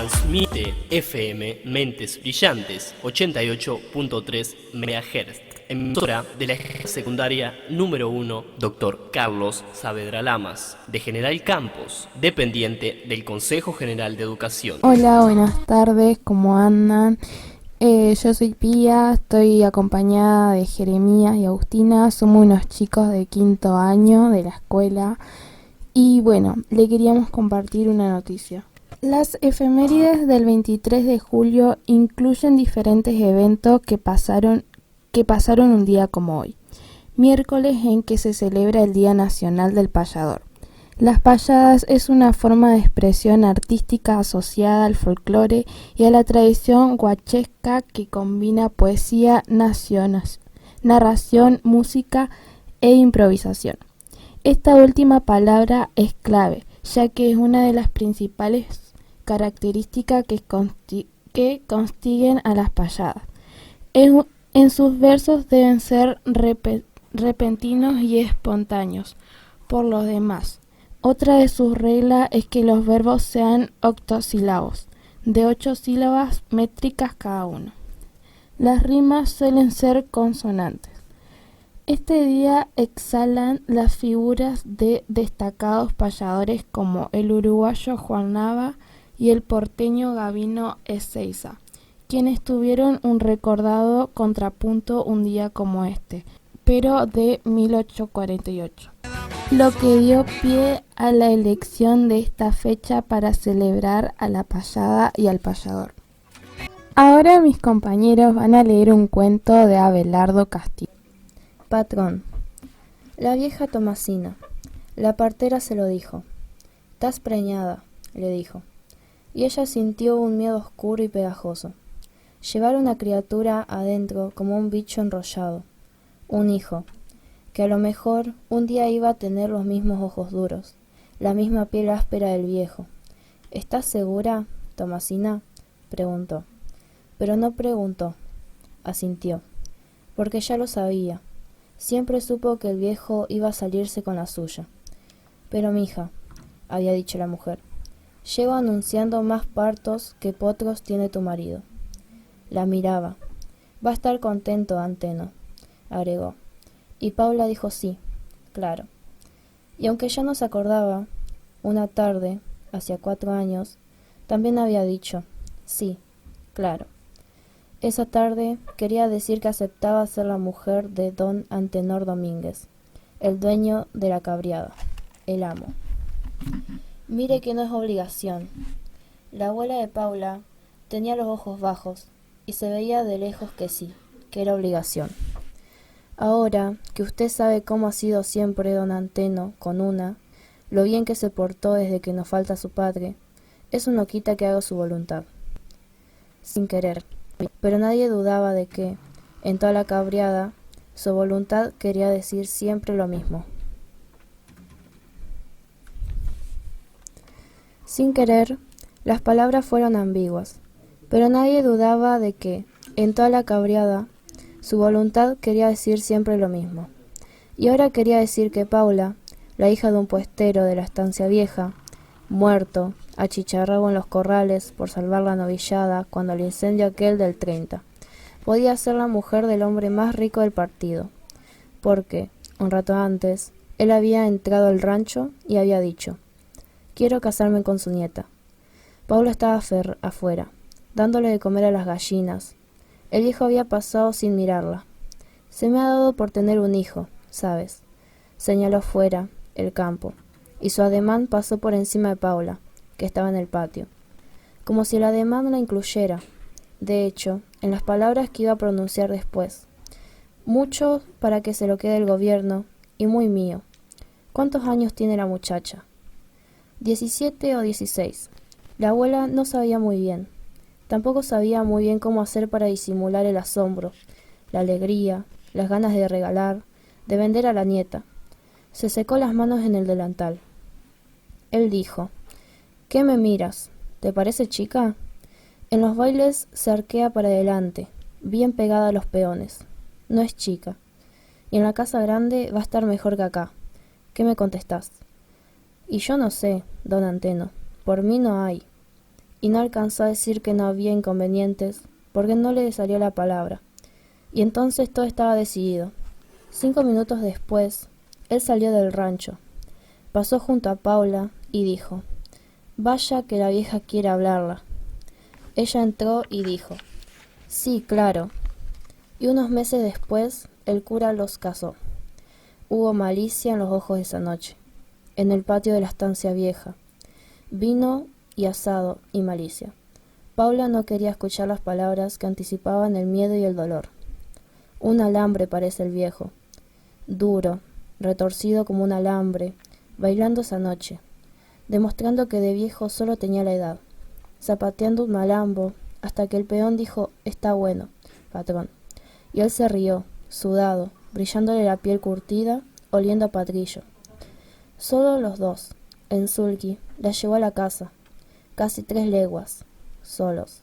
Transmite FM Mentes Brillantes 88.3 MHz, emisora de la escuela secundaria número 1 Dr. Carlos Saavedra Lamas, de General Campos, dependiente del Consejo General de Educación. Hola, buenas tardes, ¿cómo andan? Yo soy Pía, estoy acompañada de Jeremías y Agustina, somos unos chicos de quinto año de la escuela y bueno, le queríamos compartir una noticia. Las efemérides del 23 de julio incluyen diferentes eventos que pasaron un día como hoy, miércoles en que se celebra el Día Nacional del Payador. Las payadas es una forma de expresión artística asociada al folclore y a la tradición huachesca que combina poesía, narración, música e improvisación. Esta última palabra es clave, ya que es una de las principales características que constiguen a las payadas. En sus versos deben ser repentinos y espontáneos por los demás. Otra de sus reglas es que los verbos sean octosílabos, de 8 sílabas métricas cada uno. Las rimas suelen ser consonantes. Este día exhalan las figuras de destacados payadores como el uruguayo Juan Nava y el porteño Gabino Ezeiza, quienes tuvieron un recordado contrapunto un día como este, pero de 1848. Lo que dio pie a la elección de esta fecha para celebrar a la payada y al payador. Ahora mis compañeros van a leer un cuento de Abelardo Castillo. Patrón. La vieja Tomasina. La partera se lo dijo. «Estás preñada», le dijo. Y ella sintió un miedo oscuro y pegajoso. Llevar una criatura adentro como un bicho enrollado. Un hijo, que a lo mejor un día iba a tener los mismos ojos duros, la misma piel áspera del viejo. «¿Estás segura, Tomasina?», preguntó. Pero no preguntó, asintió, porque ya lo sabía. Siempre supo que el viejo iba a salirse con la suya. «Pero mija», había dicho la mujer, «llevo anunciando más partos que potros tiene tu marido». La miraba. «Va a estar contento, Anteno», agregó. Y Paula dijo sí, claro. Y aunque ya no se acordaba, una tarde, hacía 4 años, también había dicho sí, claro. Esa tarde quería decir que aceptaba ser la mujer de don Antenor Domínguez, el dueño de la cabriada, el amo. Mire que no es obligación. La abuela de Paula tenía los ojos bajos y se veía de lejos que sí, que era obligación. Ahora que usted sabe cómo ha sido siempre don Anteno con una, lo bien que se portó desde que nos falta su padre, eso no quita que haga su voluntad. Sin querer, pero nadie dudaba de que, en toda la cabriada, su voluntad quería decir siempre lo mismo. Sin querer, las palabras fueron ambiguas, pero nadie dudaba de que, en toda la cabriada, su voluntad quería decir siempre lo mismo. Y ahora quería decir que Paula, la hija de un puestero de la estancia vieja, muerto, achicharrado en los corrales por salvar la novillada cuando el incendio aquel del 30, podía ser la mujer del hombre más rico del partido, porque, un rato antes, él había entrado al rancho y había dicho: «Quiero casarme con su nieta». Paula estaba afuera, dándole de comer a las gallinas. El viejo había pasado sin mirarla. «Se me ha dado por tener un hijo, ¿sabes?», señaló fuera, el campo, y su ademán pasó por encima de Paula, que estaba en el patio, como si el ademán la incluyera, de hecho, en las palabras que iba a pronunciar después. «Mucho para que se lo quede el gobierno, y muy mío». «¿Cuántos años tiene la muchacha?». 17 o 16. La abuela no sabía muy bien. Tampoco sabía muy bien cómo hacer para disimular el asombro, la alegría, las ganas de regalar, de vender a la nieta. Se secó las manos en el delantal. Él dijo: «¿Qué me miras? ¿Te parece chica? En los bailes se arquea para adelante, bien pegada a los peones. No es chica. Y en la casa grande va a estar mejor que acá. ¿Qué me contestás?». «Y yo no sé, don Anteno, por mí no hay». y no alcanzó a decir que no había inconvenientes, porque no le salió la palabra. Y entonces todo estaba decidido. 5 minutos después, él salió del rancho, pasó junto a Paula y dijo: «Vaya que la vieja quiere hablarla». Ella entró y dijo: «Sí, claro». Y unos meses después, el cura los casó. Hubo malicia en los ojos esa noche, en el patio de la estancia vieja. Vino y asado y malicia. Paula no quería escuchar las palabras que anticipaban el miedo y el dolor. Un alambre parece el viejo, duro, retorcido como un alambre, bailando esa noche, demostrando que de viejo solo tenía la edad, zapateando un malambo, hasta que el peón dijo: «Está bueno, patrón». Y él se rió, sudado, brillándole la piel curtida, oliendo a patrillo. Solo los dos, en sulky, la llevó a la casa, casi 3 leguas, solos,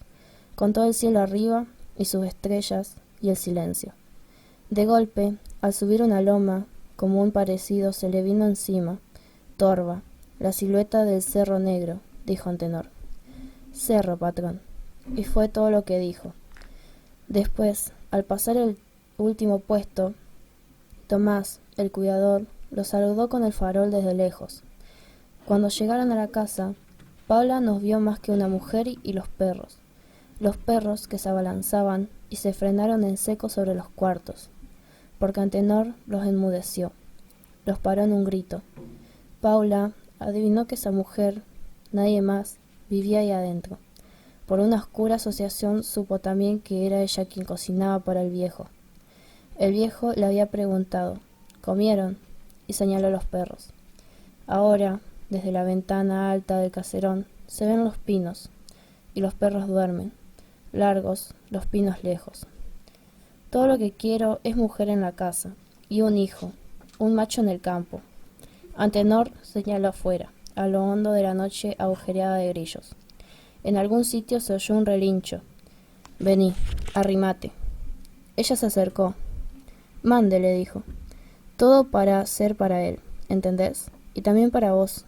con todo el cielo arriba y sus estrellas y el silencio. De golpe, al subir una loma, como un parecido se le vino encima, torva, la silueta del Cerro Negro, dijo Antenor. «Cerro, patrón». Y fue todo lo que dijo. Después, al pasar el último puesto, Tomás, el cuidador, lo saludó con el farol desde lejos. Cuando llegaron a la casa, Paula nos vio más que una mujer y los perros que se abalanzaban y se frenaron en seco sobre los cuartos, porque Antenor los enmudeció, los paró en un grito. Paula adivinó que esa mujer, nadie más, vivía ahí adentro. Por una oscura asociación supo también que era ella quien cocinaba para el viejo. El viejo le había preguntado: «¿Comieron?», y señaló a los perros. Ahora, desde la ventana alta del caserón, se ven los pinos, y los perros duermen, largos, los pinos lejos. Todo lo que quiero es mujer en la casa, y un hijo, un macho en el campo. Antenor señaló afuera, a lo hondo de la noche agujereada de grillos. En algún sitio se oyó un relincho. «Vení, arrimate». Ella se acercó. «Mande», le dijo. «Todo para ser para él, ¿entendés? Y también para vos.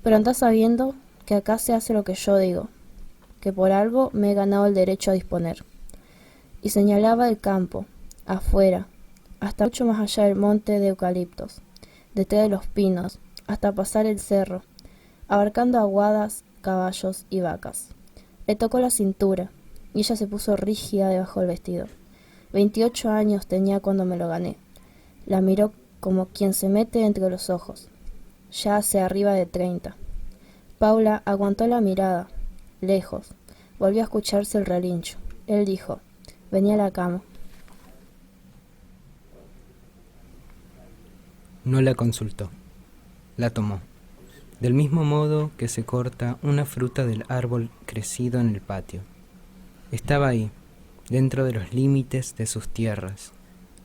Pero andás sabiendo que acá se hace lo que yo digo, que por algo me he ganado el derecho a disponer». Y señalaba el campo, afuera, hasta mucho más allá del monte de eucaliptos, detrás de los pinos, hasta pasar el cerro, abarcando aguadas, caballos y vacas. Le tocó la cintura, y ella se puso rígida debajo del vestido. 28 años tenía cuando me lo gané. La miró como quien se mete entre los ojos, ya hacia arriba de 30. Paula aguantó la mirada, lejos. Volvió a escucharse el relincho. Él dijo: «Vení a la cama». No la consultó, la tomó, del mismo modo que se corta una fruta del árbol crecido en el patio. Estaba ahí, dentro de los límites de sus tierras,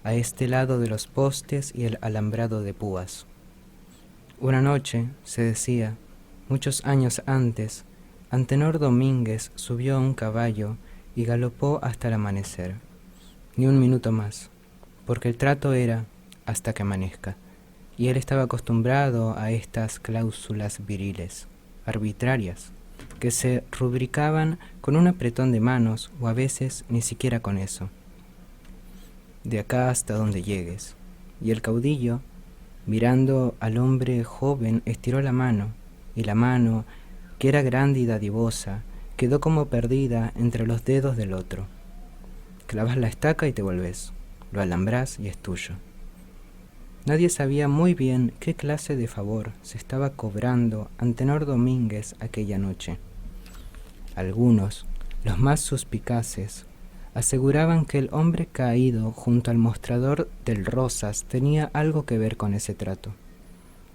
a este lado de los postes y el alambrado de púas. Una noche, se decía, muchos años antes, Antenor Domínguez subió a un caballo y galopó hasta el amanecer. Ni un minuto más, porque el trato era hasta que amanezca, y él estaba acostumbrado a estas cláusulas viriles, arbitrarias, que se rubricaban con un apretón de manos o a veces ni siquiera con eso. De acá hasta donde llegues. Y el caudillo, mirando al hombre joven, estiró la mano, y la mano, que era grande y dadivosa, quedó como perdida entre los dedos del otro. Clavas la estaca y te volvés, lo alambrás y es tuyo. Nadie sabía muy bien qué clase de favor se estaba cobrando Antenor Domínguez aquella noche. Algunos, los más suspicaces, aseguraban que el hombre caído junto al mostrador del Rosas tenía algo que ver con ese trato.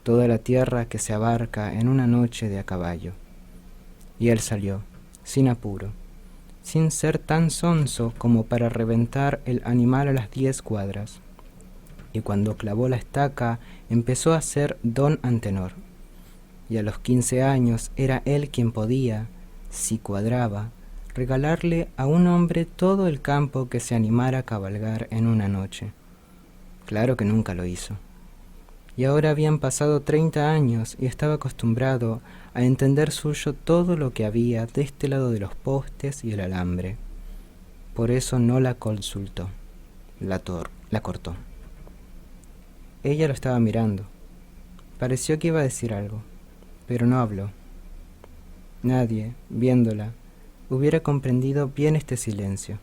Toda la tierra que se abarca en una noche de a caballo. Y él salió, sin apuro, sin ser tan sonso como para reventar el animal a las 10 cuadras. Y cuando clavó la estaca, empezó a ser don Antenor. Y a los 15 años era él quien podía, si cuadraba, regalarle a un hombre todo el campo que se animara a cabalgar en una noche. Claro que nunca lo hizo. y ahora habían pasado 30 años y estaba acostumbrado a entender suyo todo lo que había de este lado de los postes y el alambre. Por eso no la consultó, la cortó. Ella lo estaba mirando. Pareció que iba a decir algo, pero no habló. Nadie, viéndola, hubiera comprendido bien este silencio.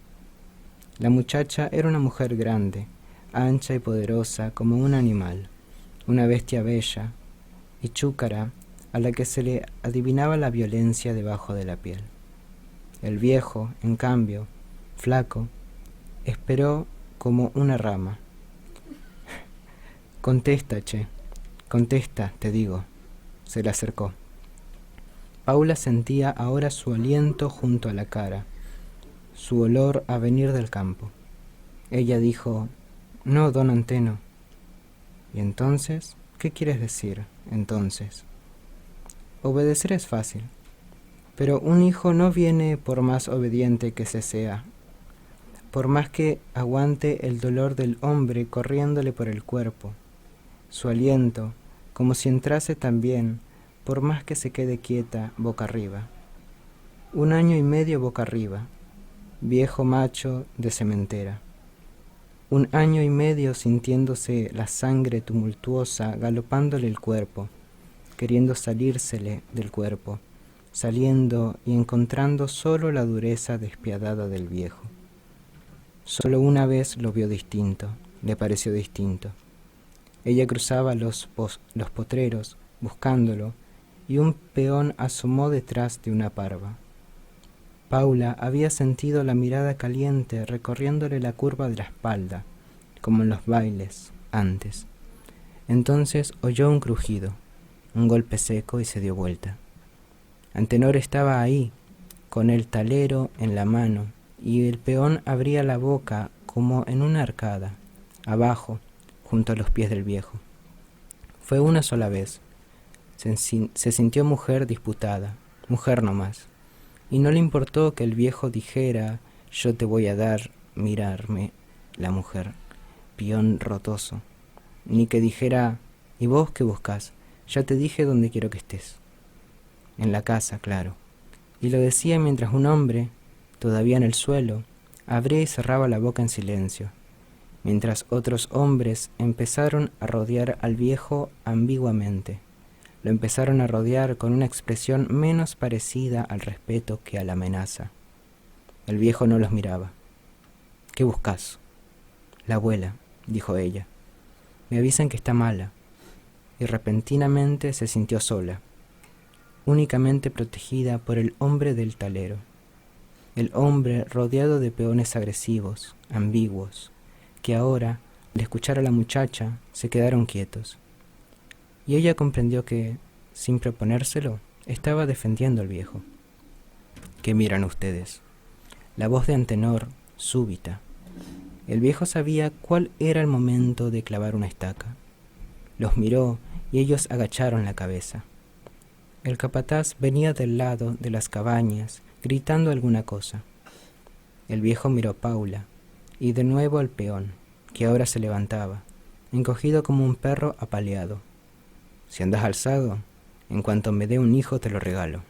La muchacha era una mujer grande, ancha y poderosa como un animal, una bestia bella y chúcara a la que se le adivinaba la violencia debajo de la piel. El viejo, en cambio, flaco, esperó como una rama. Contesta, che, contesta, te digo. Se le acercó. Paula sentía ahora su aliento junto a la cara, su olor a venir del campo. Ella dijo, no, don Anteno. ¿Y entonces? ¿Qué quieres decir, entonces? Obedecer es fácil, pero un hijo no viene por más obediente que se sea, por más que aguante el dolor del hombre corriéndole por el cuerpo, su aliento, como si entrase también, por más que se quede quieta boca arriba. 1 año y medio boca arriba, viejo macho de cementera. 1 año y medio sintiéndose la sangre tumultuosa galopándole el cuerpo, queriendo salírsele del cuerpo, saliendo y encontrando solo la dureza despiadada del viejo. Solo una vez lo vio distinto, le pareció distinto. Ella cruzaba los potreros, buscándolo, y un peón asomó detrás de una parva. Paula había sentido la mirada caliente recorriéndole la curva de la espalda, como en los bailes, antes. Entonces oyó un crujido, un golpe seco y se dio vuelta. Antenor estaba ahí, con el talero en la mano, y el peón abría la boca como en una arcada, abajo, junto a los pies del viejo. Fue una sola vez. Se sintió mujer disputada, mujer nomás, y no le importó que el viejo dijera, yo te voy a dar, mirarme, la mujer, peón rotoso, ni que dijera, ¿y vos qué buscás? Ya te dije dónde quiero que estés. En la casa, claro. Y lo decía mientras un hombre, todavía en el suelo, abría y cerraba la boca en silencio, mientras otros hombres empezaron a rodear al viejo ambiguamente. Lo empezaron a rodear con una expresión menos parecida al respeto que a la amenaza. El viejo no los miraba. ¿Qué buscas? La abuela, dijo ella. Me avisan que está mala. Y repentinamente se sintió sola, únicamente protegida por el hombre del talero. El hombre rodeado de peones agresivos, ambiguos, que ahora, al escuchar a la muchacha, se quedaron quietos. Y ella comprendió que, sin proponérselo, estaba defendiendo al viejo. ¿Qué miran ustedes? La voz de Antenor, súbita. El viejo sabía cuál era el momento de clavar una estaca. Los miró y ellos agacharon la cabeza. El capataz venía del lado de las cabañas, gritando alguna cosa. El viejo miró a Paula, y de nuevo al peón, que ahora se levantaba, encogido como un perro apaleado. Si andas alzado, en cuanto me dé un hijo te lo regalo.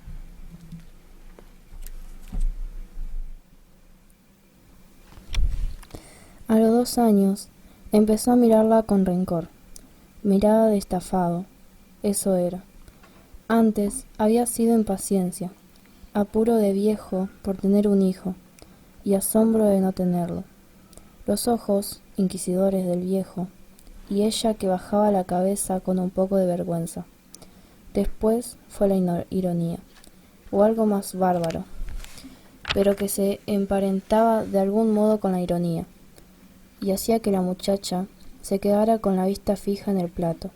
A los 2 años empezó a mirarla con rencor, mirada de estafado, eso era. Antes había sido impaciencia, apuro de viejo por tener un hijo y asombro de no tenerlo. Los ojos inquisidores del viejo y ella que bajaba la cabeza con un poco de vergüenza. Después fue la ironía, o algo más bárbaro, pero que se emparentaba de algún modo con la ironía, y hacía que la muchacha se quedara con la vista fija en el plato,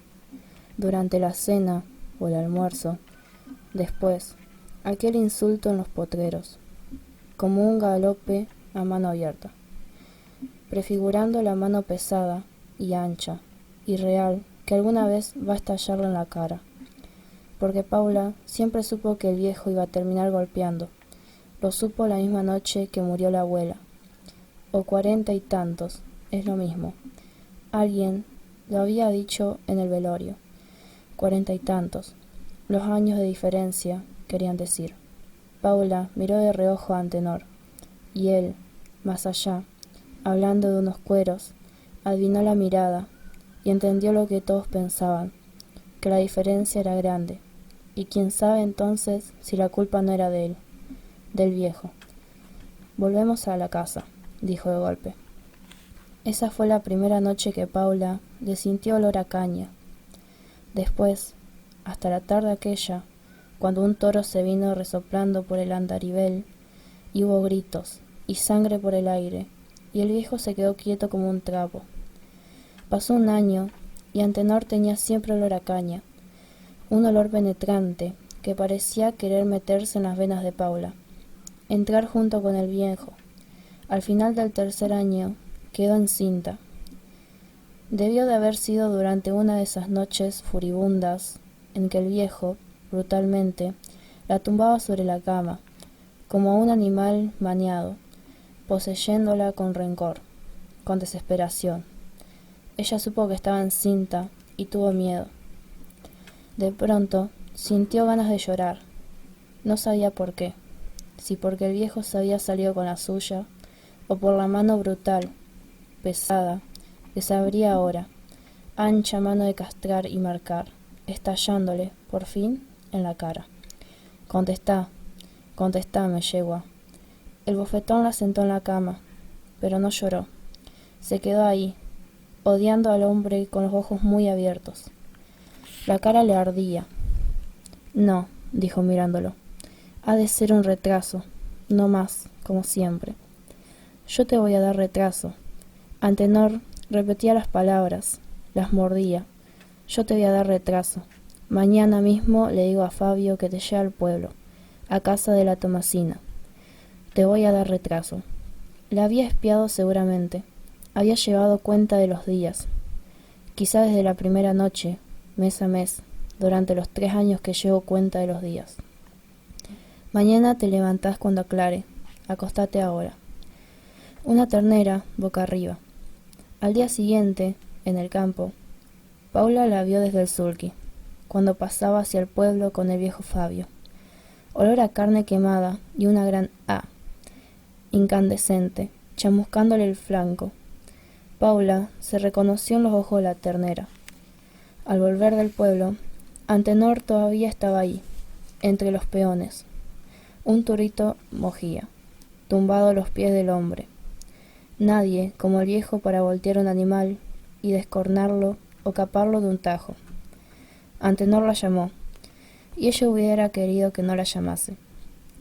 durante la cena o el almuerzo. Después, aquel insulto en los potreros, como un galope a mano abierta, prefigurando la mano pesada y ancha y real que alguna vez va a estallarle en la cara, porque Paula siempre supo que el viejo iba a terminar golpeando. Lo supo la misma noche que murió la abuela, o 40 y tantos, es lo mismo. Alguien lo había dicho en el velorio. 40 y tantos. Los años de diferencia, querían decir. Paula miró de reojo a Antenor, y él, más allá, hablando de unos cueros, adivinó la mirada y entendió lo que todos pensaban, que la diferencia era grande, y quién sabe entonces si la culpa no era de él, del viejo. Volvemos a la casa, dijo de golpe. Esa fue la primera noche que Paula le sintió olor a caña. Después, hasta la tarde aquella, cuando un toro se vino resoplando por el andarivel, y hubo gritos y sangre por el aire, y el viejo se quedó quieto como un trapo. Pasó un año, y Antenor tenía siempre olor a caña, un olor penetrante que parecía querer meterse en las venas de Paula, entrar junto con el viejo. Al final del tercer año quedó encinta. Debió de haber sido durante una de esas noches furibundas en que el viejo, brutalmente, la tumbaba sobre la cama, como a un animal maniado, poseyéndola con rencor, con desesperación. Ella supo que estaba encinta y tuvo miedo. De pronto sintió ganas de llorar. No sabía por qué, si porque el viejo se había salido con la suya, o por la mano brutal, pesada, que se abría ahora, ancha mano de castrar y marcar, estallándole, por fin, en la cara. Contestá, contestame, yegua. El bofetón la sentó en la cama, pero no lloró. Se quedó ahí, odiando al hombre con los ojos muy abiertos. La cara le ardía. No, dijo mirándolo. Ha de ser un retraso, no más, como siempre. Yo te voy a dar retraso. Antenor repetía las palabras, las mordía. Yo te voy a dar retraso. Mañana mismo le digo a Fabio que te lleve al pueblo, a casa de la Tomasina. Te voy a dar retraso. La había espiado seguramente. Había llevado cuenta de los días. Quizá desde la primera noche, mes a mes, durante los 3 años que llevo cuenta de los días. Mañana te levantás cuando aclare. Acostate ahora. Una ternera, boca arriba. Al día siguiente, en el campo, Paula la vio desde el sulky, cuando pasaba hacia el pueblo con el viejo Fabio. Olor a carne quemada y una gran A, incandescente, chamuscándole el flanco. Paula se reconoció en los ojos de la ternera. Al volver del pueblo, Antenor todavía estaba ahí, entre los peones. Un turito mojía, tumbado a los pies del hombre. Nadie como el viejo para voltear un animal y descornarlo o caparlo de un tajo. Antenor la llamó, y ella hubiera querido que no la llamase.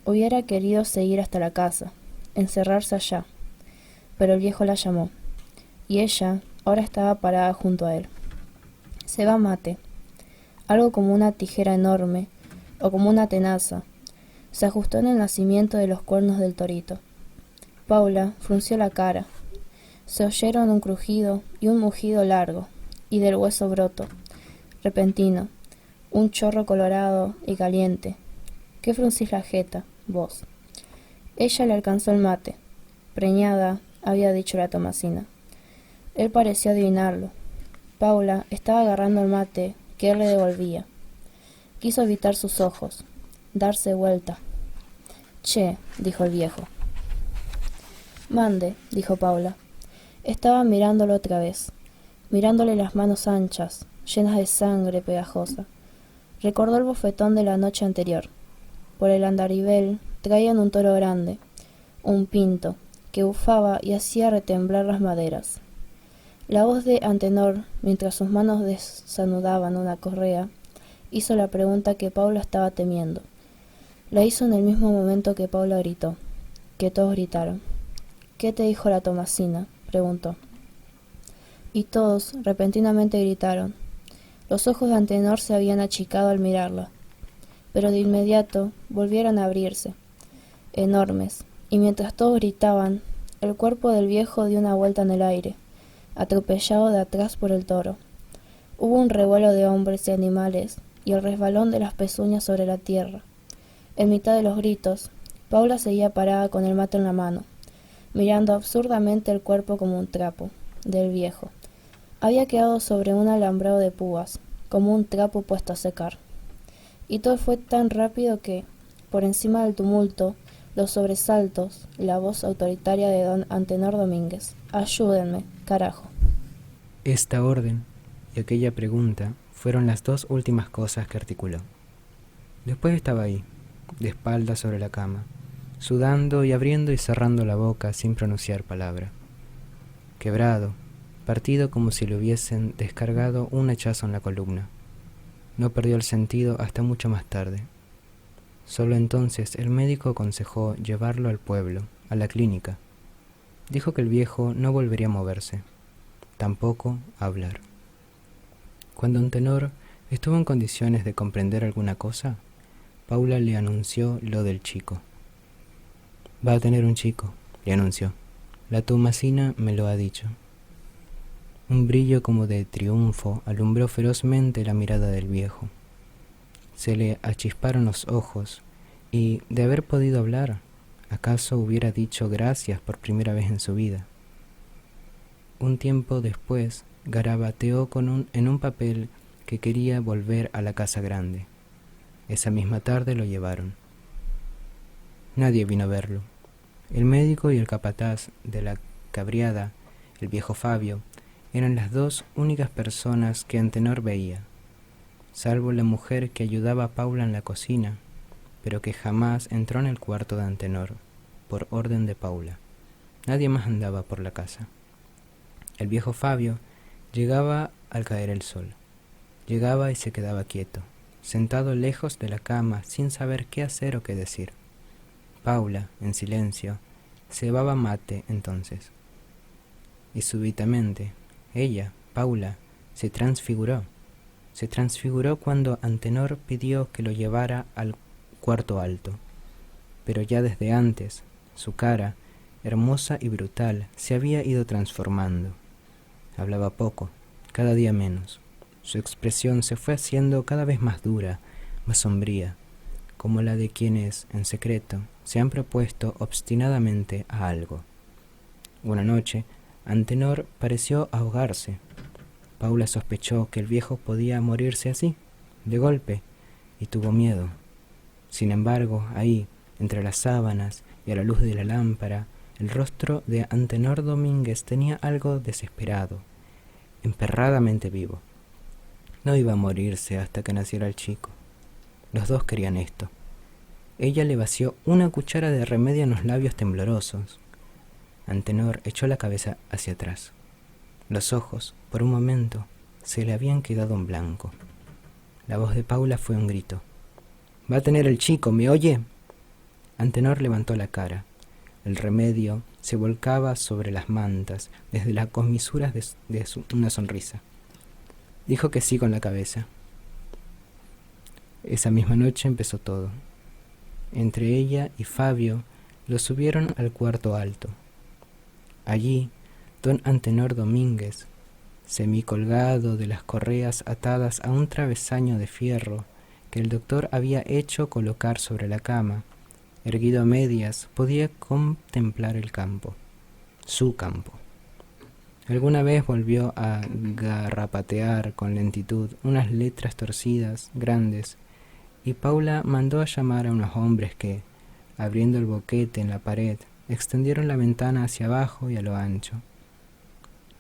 Hubiera querido seguir hasta la casa, encerrarse allá, pero el viejo la llamó, y ella ahora estaba parada junto a él. Se va mate. Algo como una tijera enorme, o como una tenaza, se ajustó en el nacimiento de los cuernos del torito. Paula frunció la cara. Se oyeron un crujido y un mugido largo, y del hueso broto, repentino, un chorro colorado y caliente. ¿Qué fruncís la jeta, vos? Ella le alcanzó el mate. Preñada, había dicho la Tomasina. Él pareció adivinarlo. Paula estaba agarrando el mate que él le devolvía. Quiso evitar sus ojos, darse vuelta. Che, dijo el viejo. Mande, dijo Paula. Estaba mirándolo otra vez, mirándole las manos anchas, llenas de sangre pegajosa. Recordó el bofetón de la noche anterior. Por el andarivel traían un toro grande, un pinto, que bufaba y hacía retemblar las maderas. La voz de Antenor, mientras sus manos desanudaban una correa, hizo la pregunta que Paula estaba temiendo. La hizo en el mismo momento que Paula gritó, que todos gritaron. ¿Qué te dijo la Tomasina?, preguntó. Y todos repentinamente gritaron. Los ojos de Antenor se habían achicado al mirarla, pero de inmediato volvieron a abrirse, enormes, y mientras todos gritaban, el cuerpo del viejo dio una vuelta en el aire, atropellado de atrás por el toro. Hubo un revuelo de hombres y animales, y el resbalón de las pezuñas sobre la tierra. En mitad de los gritos, Paula seguía parada con el mate en la mano, mirando absurdamente el cuerpo como un trapo, del viejo, Había quedado sobre un alambrado de púas, como un trapo puesto a secar. Y todo fue tan rápido que, por encima del tumulto, los sobresaltos, la voz autoritaria de don Antenor Domínguez: «Ayúdenme, carajo». Esta orden y aquella pregunta fueron las dos últimas cosas que articuló. Después estaba ahí, de espaldas sobre la cama, sudando y abriendo y cerrando la boca sin pronunciar palabra. Quebrado, partido como si le hubiesen descargado un hachazo en la columna. No perdió el sentido hasta mucho más tarde. Solo entonces el médico aconsejó llevarlo al pueblo, a la clínica. Dijo que el viejo no volvería a moverse, tampoco a hablar. Cuando Antenor estuvo en condiciones de comprender alguna cosa, Paula le anunció lo del chico. «Va a tener un chico», le anunció. «La Tomasina me lo ha dicho». Un brillo como de triunfo alumbró ferozmente la mirada del viejo. Se le achisparon los ojos y, de haber podido hablar, acaso hubiera dicho gracias por primera vez en su vida. Un tiempo después, garabateó en un papel que quería volver a la casa grande. Esa misma tarde lo llevaron. Nadie vino a verlo. El médico y el capataz de la cabriada, el viejo Fabio, eran las dos únicas personas que Antenor veía, salvo la mujer que ayudaba a Paula en la cocina, pero que jamás entró en el cuarto de Antenor, por orden de Paula. Nadie más andaba por la casa. El viejo Fabio llegaba al caer el sol. Llegaba y se quedaba quieto, sentado lejos de la cama, sin saber qué hacer o qué decir. Paula, en silencio, cebaba mate entonces. Y súbitamente, ella, Paula, se transfiguró. Se transfiguró cuando Antenor pidió que lo llevara al cuarto alto. Pero ya desde antes, su cara, hermosa y brutal, se había ido transformando. Hablaba poco, cada día menos. Su expresión se fue haciendo cada vez más dura, más sombría, como la de quienes, en secreto, se han propuesto obstinadamente a algo. Una noche, Antenor pareció ahogarse. Paula sospechó que el viejo podía morirse así, de golpe, y tuvo miedo. Sin embargo, ahí, entre las sábanas y a la luz de la lámpara, el rostro de Antenor Domínguez tenía algo desesperado, emperradamente vivo. No iba a morirse hasta que naciera el chico. Los dos querían esto. Ella le vació una cuchara de remedio en los labios temblorosos. Antenor echó la cabeza hacia atrás. Los ojos, por un momento, se le habían quedado en blanco. La voz de Paula fue un grito. «Va a tener el chico, ¿me oye?» Antenor levantó la cara. El remedio se volcaba sobre las mantas desde las comisuras de una sonrisa. Dijo que sí con la cabeza. Esa misma noche empezó todo. Entre ella y Fabio lo subieron al cuarto alto. Allí, don Antenor Domínguez, semicolgado de las correas atadas a un travesaño de fierro que el doctor había hecho colocar sobre la cama, erguido a medias, podía contemplar el campo, su campo. Alguna vez volvió a garrapatear con lentitud unas letras torcidas, grandes, y Paula mandó a llamar a unos hombres que, abriendo el boquete en la pared, extendieron la ventana hacia abajo y a lo ancho.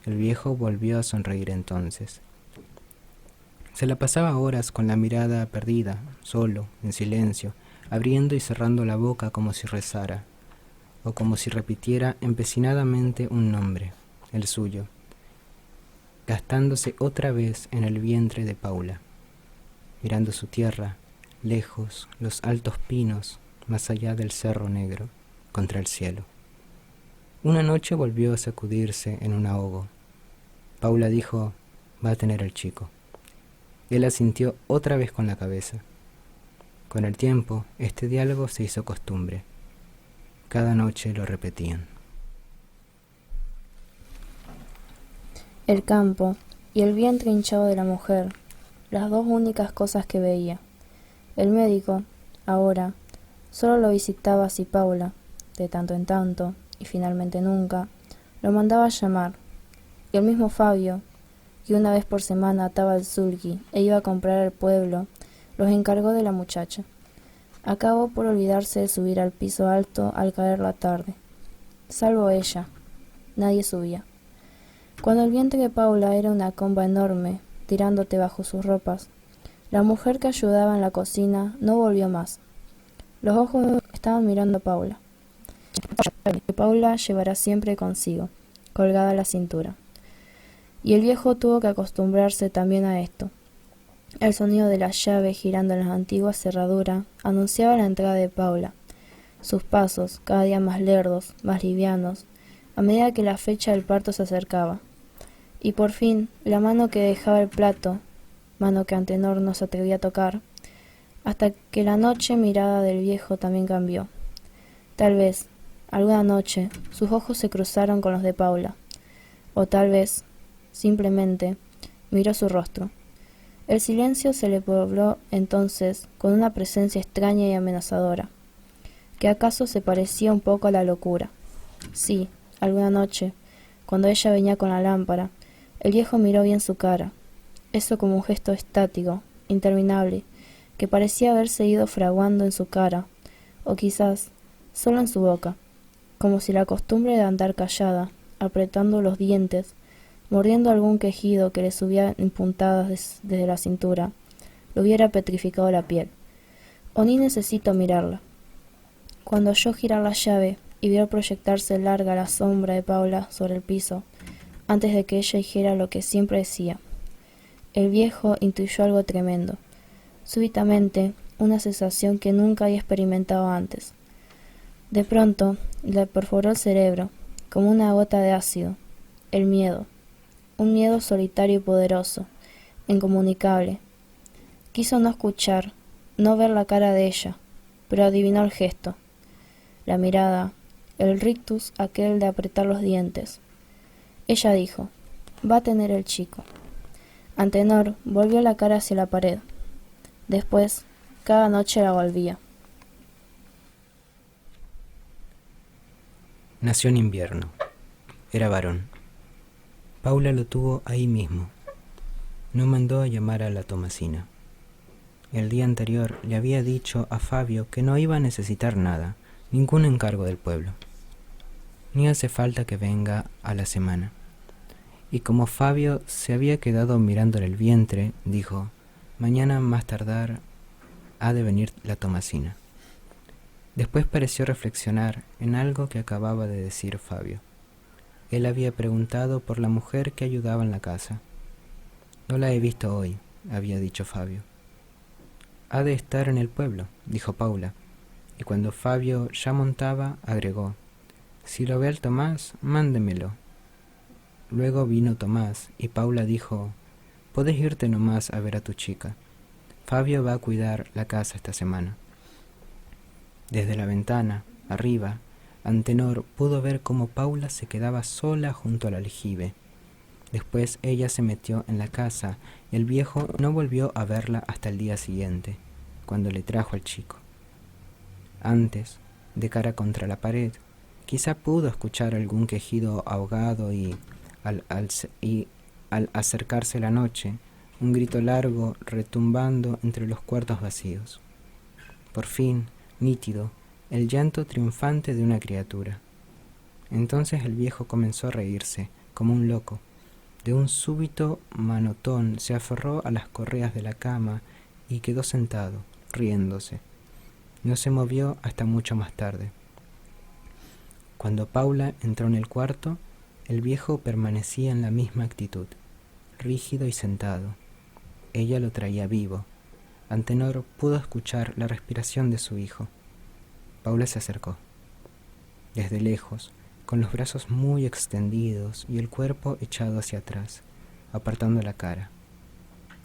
El viejo volvió a sonreír entonces. Se la pasaba horas con la mirada perdida, solo, en silencio, abriendo y cerrando la boca como si rezara, o como si repitiera empecinadamente un nombre, el suyo, gastándose otra vez en el vientre de Paula, mirando su tierra, lejos, los altos pinos, más allá del cerro negro, contra el cielo. Una noche volvió a sacudirse en un ahogo. Paula dijo: «Va a tener el chico». Él asintió otra vez con la cabeza. Con el tiempo, este diálogo se hizo costumbre. Cada noche lo repetían. El campo y el vientre hinchado de la mujer, las dos únicas cosas que veía. El médico, ahora, solo lo visitaba si Paula, de tanto en tanto, y finalmente nunca, lo mandaba a llamar, y el mismo Fabio, que una vez por semana ataba el sulky e iba a comprar al pueblo, los encargó de la muchacha. Acabó por olvidarse de subir al piso alto al caer la tarde. Salvo ella, nadie subía. Cuando el vientre de Paula era una comba enorme, tirándote bajo sus ropas, la mujer que ayudaba en la cocina no volvió más. Los ojos estaban mirando a Paula, que Paula llevará siempre consigo, colgada a la cintura. Y el viejo tuvo que acostumbrarse también a esto. El sonido de la llave girando en la antigua cerradura anunciaba la entrada de Paula. Sus pasos, cada día más lerdos, más livianos, a medida que la fecha del parto se acercaba. Y por fin, la mano que dejaba el plato, mano que Antenor no se atrevía a tocar, hasta que la noche mirada del viejo también cambió. Tal vez, alguna noche, sus ojos se cruzaron con los de Paula, o tal vez, simplemente, miró su rostro. El silencio se le pobló entonces con una presencia extraña y amenazadora, que acaso se parecía un poco a la locura. Sí, alguna noche, cuando ella venía con la lámpara, el viejo miró bien su cara, eso como un gesto estático, interminable, que parecía haberse ido fraguando en su cara, o quizás solo en su boca, como si la costumbre de andar callada, apretando los dientes, mordiendo algún quejido que le subía en puntadas desde la cintura, le hubiera petrificado la piel. O ni necesito mirarla. Cuando oyó girar la llave y vio proyectarse larga la sombra de Paula sobre el piso, antes de que ella dijera lo que siempre decía, el viejo intuyó algo tremendo. Súbitamente, una sensación que nunca había experimentado antes. De pronto, le perforó el cerebro, como una gota de ácido, el miedo. Un miedo solitario y poderoso, incomunicable. Quiso no escuchar, no ver la cara de ella, pero adivinó el gesto, la mirada, el rictus aquel de apretar los dientes. Ella dijo, va a tener el chico. Antenor volvió la cara hacia la pared. Después, cada noche la volvía. Nació en invierno. Era varón. Paula lo tuvo ahí mismo. No mandó a llamar a la Tomasina. El día anterior le había dicho a Fabio que no iba a necesitar nada, ningún encargo del pueblo. Ni hace falta que venga a la semana. Y como Fabio se había quedado mirándole el vientre, dijo, mañana más tardar ha de venir la Tomasina. Después pareció reflexionar en algo que acababa de decir Fabio. Él había preguntado por la mujer que ayudaba en la casa. No la he visto hoy, había dicho Fabio. Ha de estar en el pueblo, dijo Paula, y cuando Fabio ya montaba, agregó, si lo ve al Tomás, mándemelo. Luego vino Tomás, y Paula dijo, puedes irte nomás a ver a tu chica. Fabio va a cuidar la casa esta semana. Desde la ventana, arriba, Antenor pudo ver cómo Paula se quedaba sola junto al aljibe. Después ella se metió en la casa y el viejo no volvió a verla hasta el día siguiente, cuando le trajo al chico. Antes, de cara contra la pared, quizá pudo escuchar algún quejido ahogado y al acercarse la noche, un grito largo retumbando entre los cuartos vacíos. Por fin, nítido, el llanto triunfante de una criatura. Entonces el viejo comenzó a reírse, como un loco. De un súbito manotón se aferró a las correas de la cama y quedó sentado, riéndose. No se movió hasta mucho más tarde. Cuando Paula entró en el cuarto, el viejo permanecía en la misma actitud, rígido y sentado. Ella lo traía vivo. Antenor pudo escuchar la respiración de su hijo. Paula se acercó. Desde lejos, con los brazos muy extendidos y el cuerpo echado hacia atrás, apartando la cara.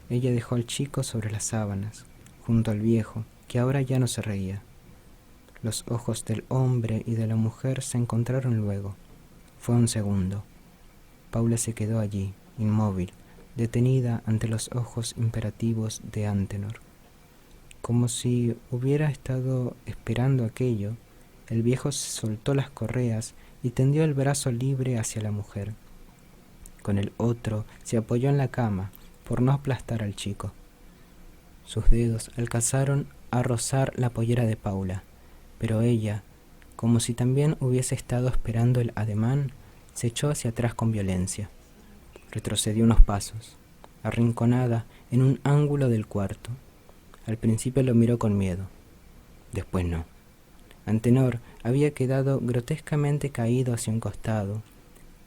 Ella dejó al chico sobre las sábanas, junto al viejo, que ahora ya no se reía. Los ojos del hombre y de la mujer se encontraron luego. Fue un segundo. Paula se quedó allí, inmóvil, detenida ante los ojos imperativos de Antenor. Como si hubiera estado esperando aquello, el viejo soltó las correas y tendió el brazo libre hacia la mujer. Con el otro se apoyó en la cama por no aplastar al chico. Sus dedos alcanzaron a rozar la pollera de Paula, pero ella, como si también hubiese estado esperando el ademán, se echó hacia atrás con violencia. Retrocedió unos pasos, arrinconada en un ángulo del cuarto. Al principio lo miró con miedo, después no. Antenor había quedado grotescamente caído hacia un costado.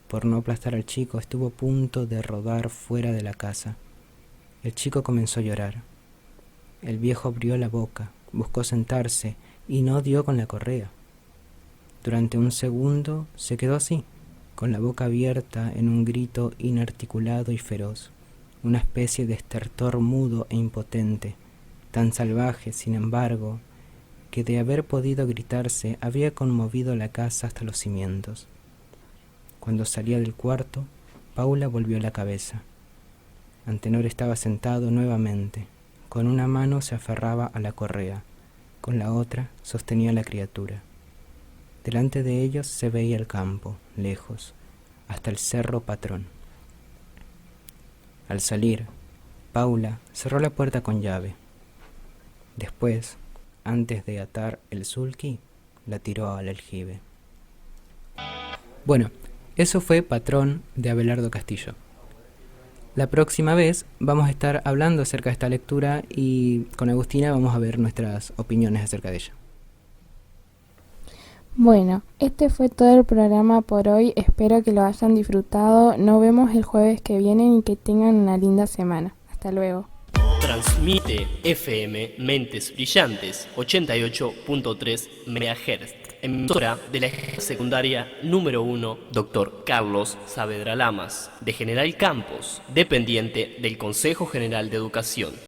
Por no aplastar al chico, estuvo a punto de rodar fuera de la casa. El chico comenzó a llorar. El viejo abrió la boca, buscó sentarse y no dio con la correa. Durante un segundo se quedó así, con la boca abierta en un grito inarticulado y feroz, una especie de estertor mudo e impotente, tan salvaje, sin embargo, que de haber podido gritarse había conmovido la casa hasta los cimientos. Cuando salía del cuarto, Paula volvió la cabeza. Antenor estaba sentado nuevamente. Con una mano se aferraba a la correa, con la otra sostenía a la criatura. Delante de ellos se veía el campo, lejos, hasta el cerro Patrón. Al salir, Paula cerró la puerta con llave. Después, antes de atar el sulky, la tiró al aljibe. Bueno, eso fue Patrón de Abelardo Castillo. La próxima vez vamos a estar hablando acerca de esta lectura y con Agustina vamos a ver nuestras opiniones acerca de ella. Bueno, este fue todo el programa por hoy, espero que lo hayan disfrutado, nos vemos el jueves que viene y que tengan una linda semana. Hasta luego. Transmite FM Mentes Brillantes 88.3 MHz, emisora de la escuela secundaria número 1 Dr. Carlos Saavedra Lamas, de General Campos, dependiente del Consejo General de Educación.